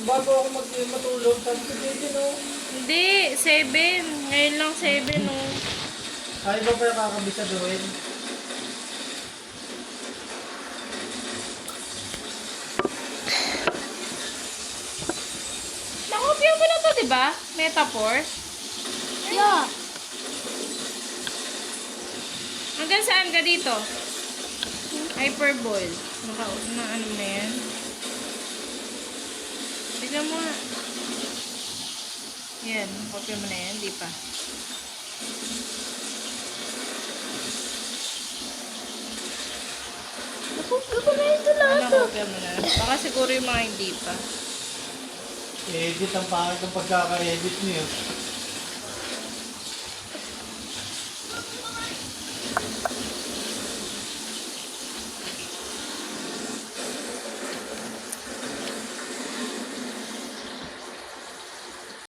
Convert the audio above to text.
bago ako matulog, sabi ko dito, no? Hindi, 7. Ngayon lang 7, no. Ay, ba pa nakakabisaduhin? Nakopya mo na to, di ba? Metaphor. Yeah. Hanggang saan ka dito? Hyperbole. Na ano na yan? Tignan mo nga. Yan, kopya mo na yan, di pa. Nakopya ko na ito lahat. Ano, kopya mo na? Baka siguro yung mga hindi pa. Edit ang pangit ng pagkaka-edit niyo.